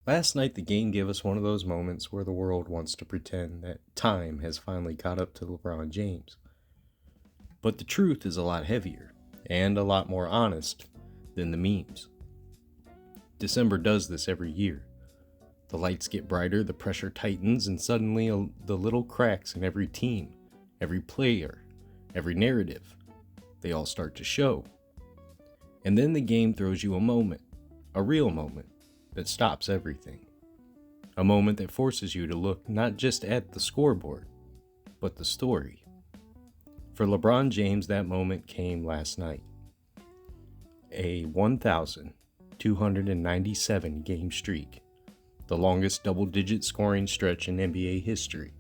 Last night, the game gave us one of those moments where the world wants to pretend that time has finally caught up to LeBron James. But the truth is a lot heavier and a lot more honest than the memes. December does this every year. The lights get brighter, the pressure tightens, and suddenly the little cracks in every team, every player, every narrative, they all start to show. And then the game throws you a moment, a real moment, that stops everything. A moment that forces you to look not just at the scoreboard, but the story. For LeBron James, that moment came last night. A 1,297 game streak, the longest double-digit scoring stretch in NBA history,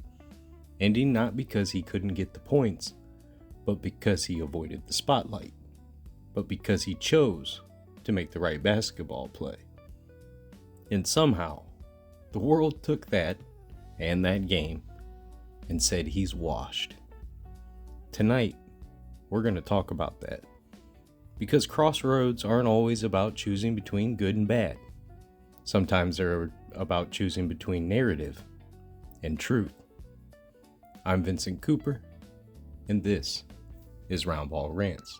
ending not because he couldn't get the points, but because he avoided the spotlight, but because he chose to make the right basketball play. And somehow, the world took that and that game and said he's washed. Tonight, we're going to talk about that. Because crossroads aren't always about choosing between good and bad. Sometimes they're about choosing between narrative and truth. I'm Vincent Cooper, and this is Round Ball Rants.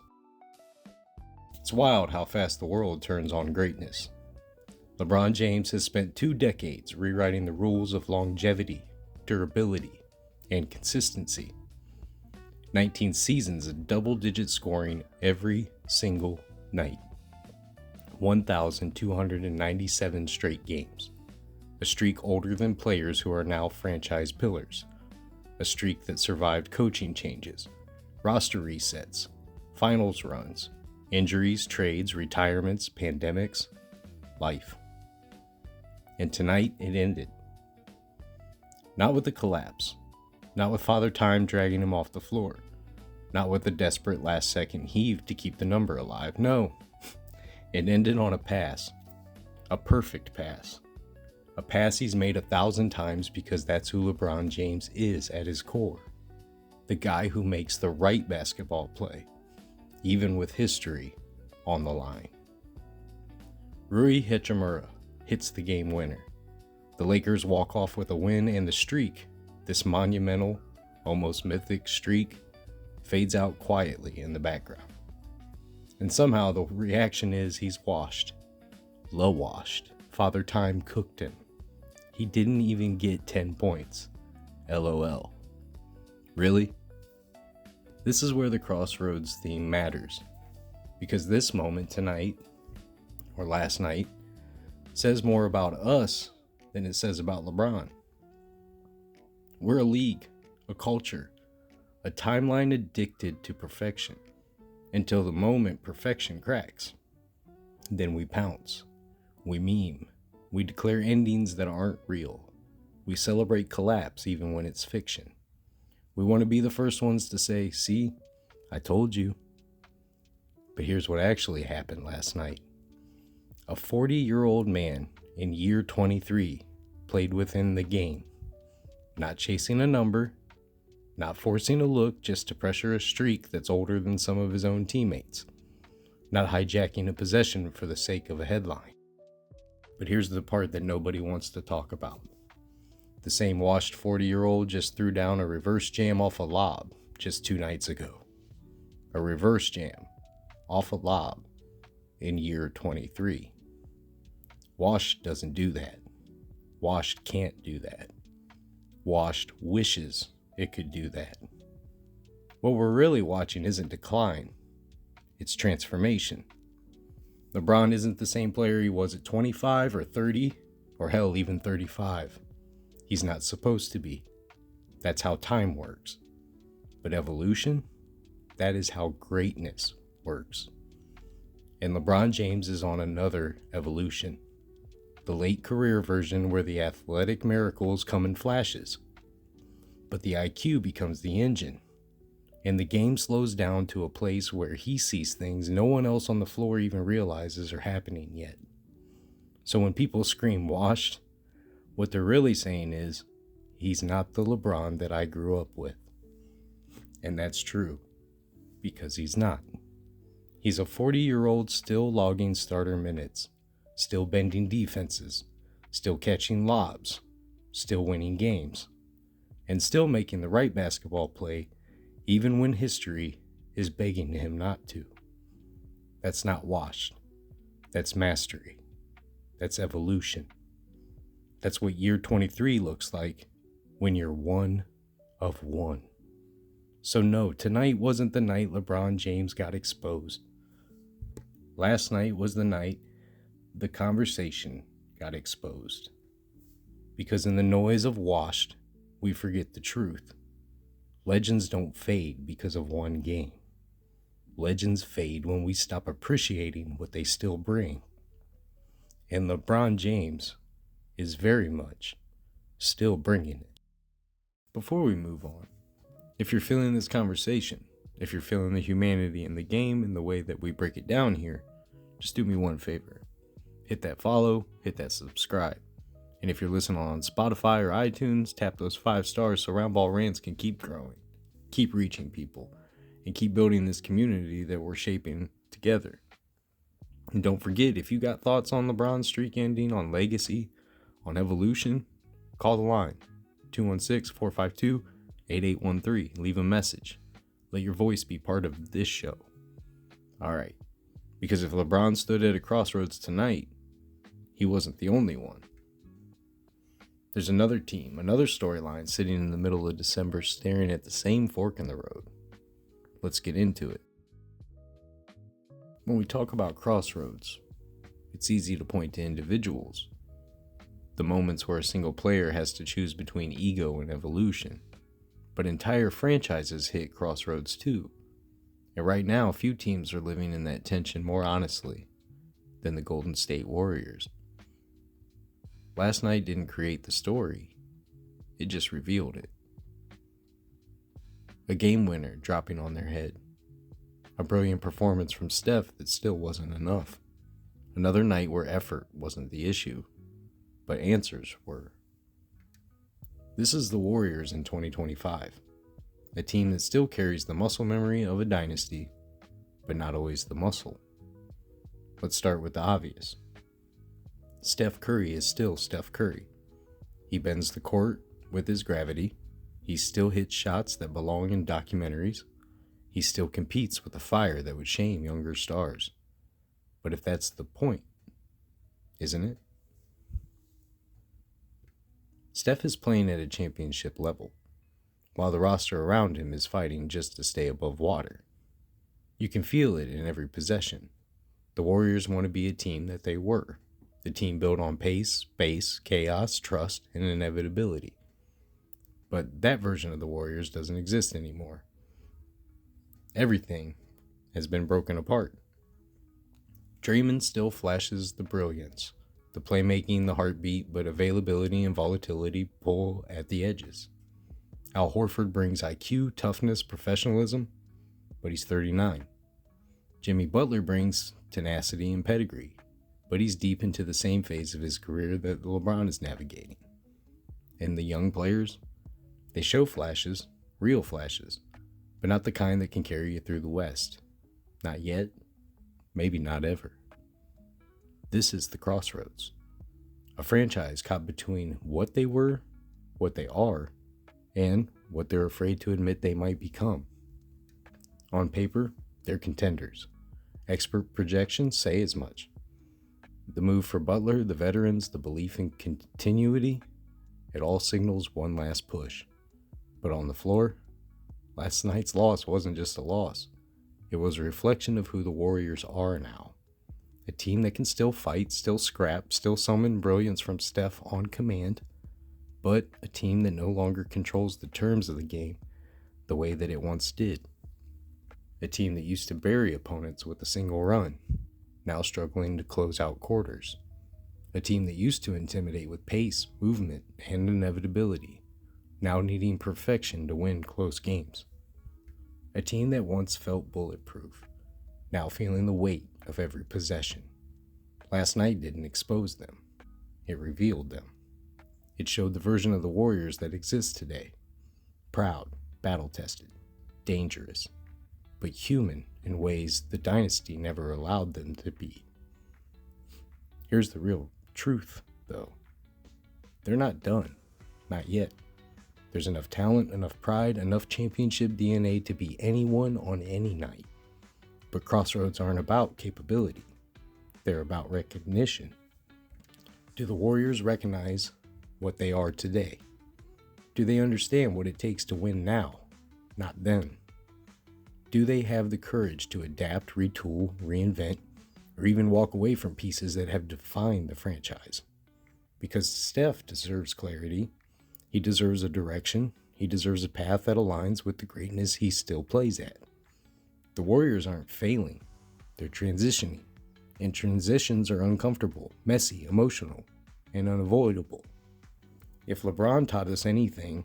It's wild how fast the world turns on greatness. LeBron James has spent 2 decades rewriting the rules of longevity, durability, and consistency. 19 seasons of double-digit scoring every single night. 1,297 straight games. A streak older than players who are now franchise pillars. A streak that survived coaching changes, roster resets, finals runs, injuries, trades, retirements, pandemics, life. And tonight it ended. Not with a collapse. Not with Father Time dragging him off the floor. Not with a desperate last-second heave to keep the number alive. No. It ended on a pass. A perfect pass. A pass he's made 1,000 times because that's who LeBron James is at his core. The guy who makes the right basketball play, even with history on the line. Rui Hachimura hits the game winner. The Lakers walk off with a win, and the streak, this monumental, almost mythic streak, fades out quietly in the background. And somehow the reaction is he's washed. LeWashed. Father Time cooked him. He didn't even get 10 points. LOL. Really? This is where the Crossroads theme matters. Because this moment tonight, or last night, says more about us than it says about LeBron. We're a league, a culture, a timeline addicted to perfection, until the moment perfection cracks. Then we pounce, we meme, we declare endings that aren't real. We celebrate collapse even when it's fiction. We want to be the first ones to say, see, I told you. But here's what actually happened last night. A 40-year-old man in year 23 played within the game, not chasing a number, not forcing a look just to pressure a streak that's older than some of his own teammates, not hijacking a possession for the sake of a headline. But here's the part that nobody wants to talk about. The same washed 40-year-old just threw down a reverse jam off a lob just 2 nights ago. A reverse jam off a lob in year 23. Washed doesn't do that. Washed can't do that. Washed wishes it could do that. What we're really watching isn't decline, it's transformation. LeBron isn't the same player he was at 25 or 30, or hell, even 35. He's not supposed to be. That's how time works. But evolution, that is how greatness works. And LeBron James is on another evolution. The late career version where the athletic miracles come in flashes. But the IQ becomes the engine. And the game slows down to a place where he sees things no one else on the floor even realizes are happening yet. So when people scream washed, what they're really saying is, he's not the LeBron that I grew up with. And that's true, because he's not. He's a 40-year-old still logging starter minutes, still bending defenses, still catching lobs, still winning games, and still making the right basketball play even when history is begging him not to. That's not washed. That's mastery. That's evolution. That's what year 23 looks like when you're one of one. So no, tonight wasn't the night LeBron James got exposed. Last night was the night the conversation got exposed. Because in the noise of washed, we forget the truth. Legends don't fade because of one game. Legends fade when we stop appreciating what they still bring. And LeBron James is very much still bringing it. Before we move on, if you're feeling this conversation, if you're feeling the humanity in the game and the way that we break it down here, just do me one favor. Hit that follow, hit that subscribe. And if you're listening on Spotify or iTunes, tap those 5 stars so Round Ball Rants can keep growing, keep reaching people, and keep building this community that we're shaping together. And don't forget, if you got thoughts on LeBron's streak ending, on legacy, on evolution, call the line, 216-452-8813. Leave a message. Let your voice be part of this show. All right. Because if LeBron stood at a crossroads tonight, he wasn't the only one. There's another team, another storyline sitting in the middle of December staring at the same fork in the road. Let's get into it. When we talk about crossroads, it's easy to point to individuals. The moments where a single player has to choose between ego and evolution. But entire franchises hit crossroads too. And right now, few teams are living in that tension more honestly than the Golden State Warriors. Last night didn't create the story, it just revealed it. A game winner dropping on their head. A brilliant performance from Steph that still wasn't enough. Another night where effort wasn't the issue, but answers were. This is the Warriors in 2025. A team that still carries the muscle memory of a dynasty, but not always the muscle. Let's start with the obvious. Steph Curry is still Steph Curry. He bends the court with his gravity. He still hits shots that belong in documentaries. He still competes with a fire that would shame younger stars. But if that's the point, isn't it? Steph is playing at a championship level, while the roster around him is fighting just to stay above water. You can feel it in every possession. The Warriors want to be a team that they were. The team built on pace, space, chaos, trust, and inevitability. But that version of the Warriors doesn't exist anymore. Everything has been broken apart. Draymond still flashes the brilliance, the playmaking, the heartbeat, but availability and volatility pull at the edges. Al Horford brings IQ, toughness, professionalism, but he's 39. Jimmy Butler brings tenacity and pedigree, but he's deep into the same phase of his career that LeBron is navigating. And the young players, they show flashes, real flashes, but not the kind that can carry you through the West. Not yet, maybe not ever. This is the crossroads. A franchise caught between what they were, what they are, and what they're afraid to admit they might become. On paper, they're contenders. Expert projections say as much. The move for Butler, the veterans, the belief in continuity, it all signals one last push. But on the floor, last night's loss wasn't just a loss. It was a reflection of who the Warriors are now. A team that can still fight, still scrap, still summon brilliance from Steph on command, but a team that no longer controls the terms of the game the way that it once did. A team that used to bury opponents with a single run, now struggling to close out quarters. A team that used to intimidate with pace, movement, and inevitability, now needing perfection to win close games. A team that once felt bulletproof, now feeling the weight of every possession. Last night didn't expose them, it revealed them. It showed the version of the Warriors that exists today. Proud, battle-tested, dangerous, but human in ways the dynasty never allowed them to be. Here's the real truth, though. They're not done. Not yet. There's enough talent, enough pride, enough championship DNA to be anyone on any night. But Crossroads aren't about capability. They're about recognition. Do the Warriors recognize what they are today? Do they understand what it takes to win now, not then? Do they have the courage to adapt, retool, reinvent, or even walk away from pieces that have defined the franchise? Because Steph deserves clarity. He deserves a direction. He deserves a path that aligns with the greatness he still plays at. The Warriors aren't failing. They're transitioning. And transitions are uncomfortable, messy, emotional, and unavoidable. If LeBron taught us anything,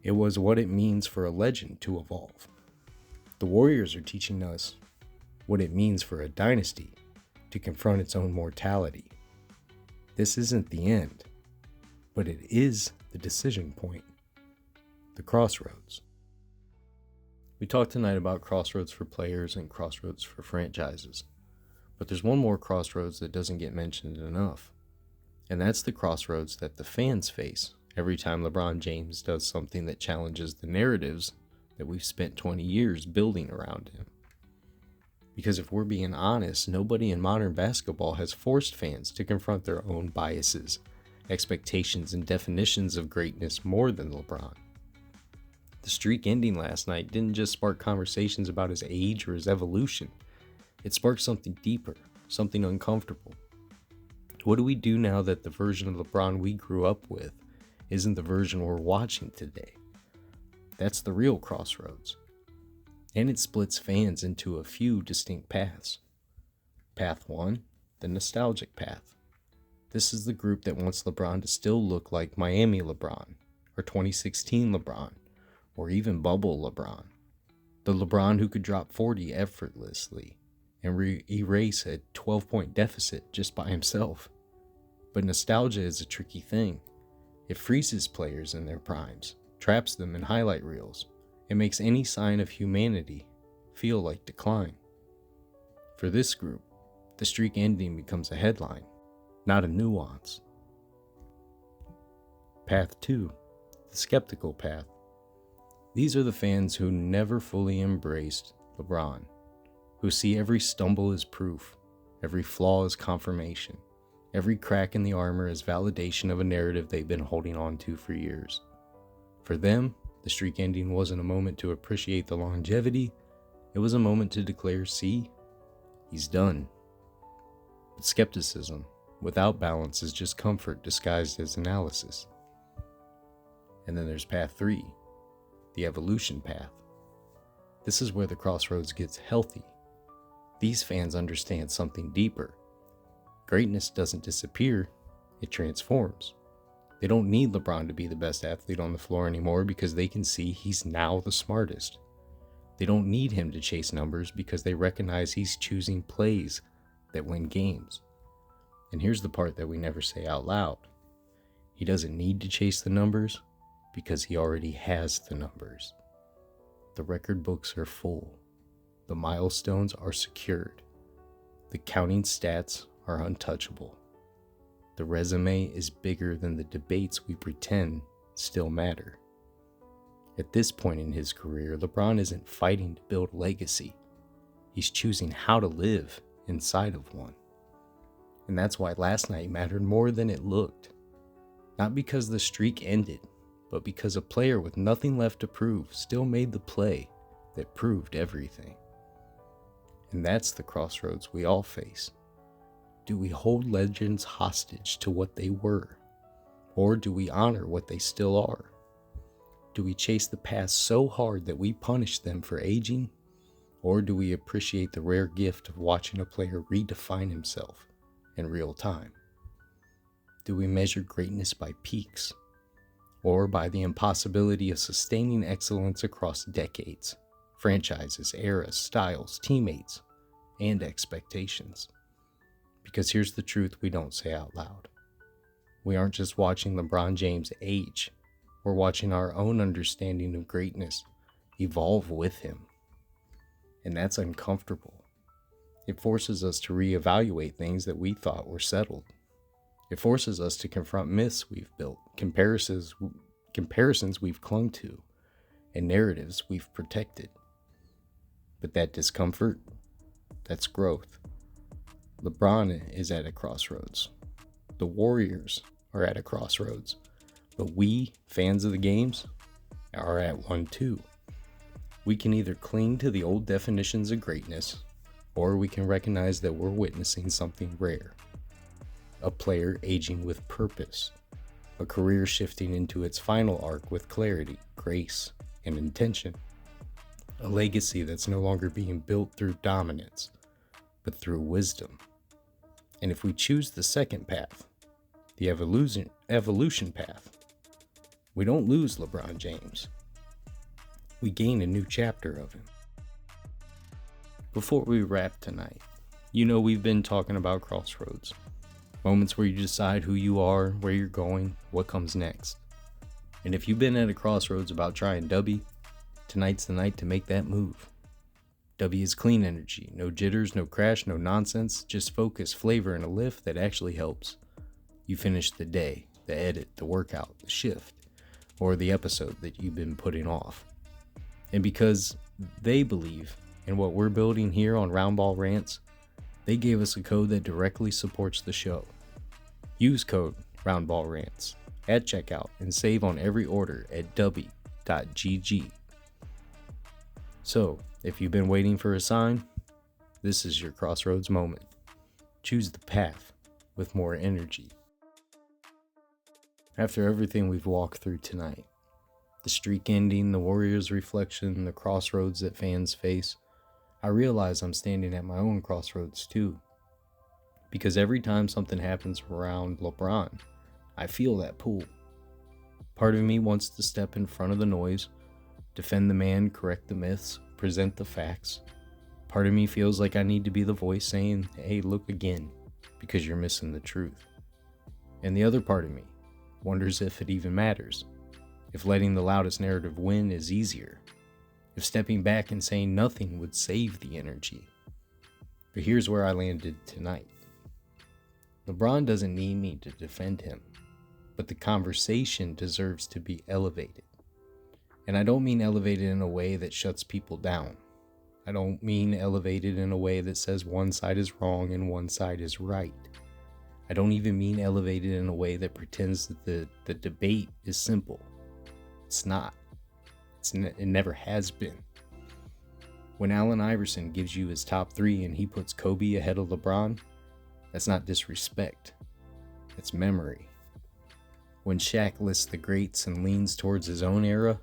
it was what it means for a legend to evolve. The Warriors are teaching us what it means for a dynasty to confront its own mortality. This isn't the end, but it is the decision point, the crossroads. We talked tonight about crossroads for players and crossroads for franchises, but there's one more crossroads that doesn't get mentioned enough, and that's the crossroads that the fans face every time LeBron James does something that challenges the narratives that we've spent 20 years building around him. Because if we're being honest, nobody in modern basketball has forced fans to confront their own biases, expectations, and definitions of greatness more than LeBron. The streak ending last night didn't just spark conversations about his age or his evolution. It sparked something deeper, something uncomfortable. What do we do now that the version of LeBron we grew up with isn't the version we're watching today? That's the real crossroads. And it splits fans into a few distinct paths. Path 1, the nostalgic path. This is the group that wants LeBron to still look like Miami LeBron, or 2016 LeBron, or even bubble LeBron. The LeBron who could drop 40 effortlessly and erase a 12-point deficit just by himself. But nostalgia is a tricky thing. It freezes players in their primes, traps them in highlight reels. It makes any sign of humanity feel like decline. For this group, the streak ending becomes a headline, not a nuance. Path 2, the skeptical path. These are the fans who never fully embraced LeBron, who see every stumble as proof, every flaw as confirmation, every crack in the armor as validation of a narrative they've been holding on to for years. For them, the streak ending wasn't a moment to appreciate the longevity, it was a moment to declare, see, he's done. But skepticism, without balance, is just comfort disguised as analysis. And then there's path 3, the evolution path. This is where the crossroads gets healthy. These fans understand something deeper. Greatness doesn't disappear, it transforms. They don't need LeBron to be the best athlete on the floor anymore because they can see he's now the smartest. They don't need him to chase numbers because they recognize he's choosing plays that win games. And here's the part that we never say out loud. He doesn't need to chase the numbers because he already has the numbers. The record books are full. The milestones are secured. The counting stats are untouchable. The resume is bigger than the debates we pretend still matter. At this point in his career, LeBron isn't fighting to build a legacy. He's choosing how to live inside of one. And that's why last night mattered more than it looked. Not because the streak ended, but because a player with nothing left to prove still made the play that proved everything. And that's the crossroads we all face. Do we hold legends hostage to what they were? Or do we honor what they still are? Do we chase the past so hard that we punish them for aging? Or do we appreciate the rare gift of watching a player redefine himself in real time? Do we measure greatness by peaks? Or by the impossibility of sustaining excellence across decades, franchises, eras, styles, teammates, and expectations? Because here's the truth we don't say out loud. We aren't just watching LeBron James age. We're watching our own understanding of greatness evolve with him. And that's uncomfortable. It forces us to reevaluate things that we thought were settled. It forces us to confront myths we've built, comparisons we've clung to, and narratives we've protected. But that discomfort, that's growth. LeBron is at a crossroads. The Warriors are at a crossroads. But we, fans of the games, are at one too. We can either cling to the old definitions of greatness, or we can recognize that we're witnessing something rare. A player aging with purpose. A career shifting into its final arc with clarity, grace, and intention. A legacy that's no longer being built through dominance, but through wisdom. And if we choose the second path, the evolution path, we don't lose LeBron James. We gain a new chapter of him. Before we wrap tonight, we've been talking about crossroads. Moments where you decide who you are, where you're going, what comes next. And if you've been at a crossroads about trying Dubby, tonight's the night to make that move. Dubby is clean energy, no jitters, no crash, no nonsense, just focus, flavor, and a lift that actually helps. You finish the day, the edit, the workout, the shift, or the episode that you've been putting off. And because they believe in what we're building here on Round Ball Rants, they gave us a code that directly supports the show. Use code Round Ball Rants at checkout and save on every order at dubby.gg. So, if you've been waiting for a sign, this is your crossroads moment. Choose the path with more energy. After everything we've walked through tonight, the streak ending, the Warriors' reflection, the crossroads that fans face, I realize I'm standing at my own crossroads too. Because every time something happens around LeBron, I feel that pull. Part of me wants to step in front of the noise, defend the man, correct the myths, present the facts. Part of me feels like I need to be the voice saying, hey, look again, because you're missing the truth. And the other part of me wonders if it even matters, if letting the loudest narrative win is easier, if stepping back and saying nothing would save the energy. But here's where I landed tonight. LeBron doesn't need me to defend him, but the conversation deserves to be elevated. And I don't mean elevated in a way that shuts people down. I don't mean elevated in a way that says one side is wrong and one side is right. I don't even mean elevated in a way that pretends that the debate is simple. It's not. It never has been. When Allen Iverson gives you his top 3 and he puts Kobe ahead of LeBron, that's not disrespect. It's memory. When Shaq lists the greats and leans towards his own era,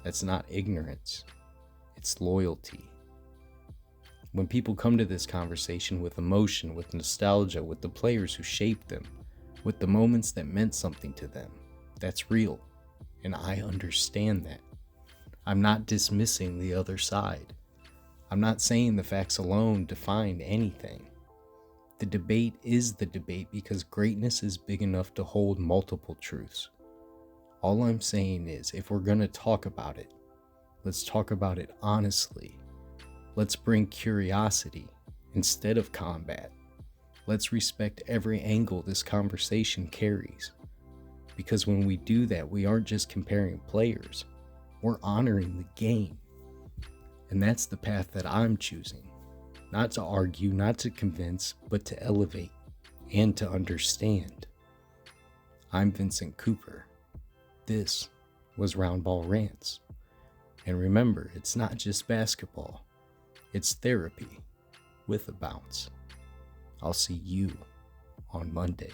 that's not ignorance. It's loyalty. When people come to this conversation with emotion, with nostalgia, with the players who shaped them, with the moments that meant something to them, that's real. And I understand that. I'm not dismissing the other side. I'm not saying the facts alone define anything. The debate is the debate because greatness is big enough to hold multiple truths. All I'm saying is, if we're going to talk about it, let's talk about it honestly. Let's bring curiosity instead of combat. Let's respect every angle this conversation carries. Because when we do that, we aren't just comparing players. We're honoring the game. And that's the path that I'm choosing. Not to argue, not to convince, but to elevate and to understand. I'm Vincent Cooper. This was Round Ball Rants. And remember, it's not just basketball. It's therapy with a bounce. I'll see you on Monday.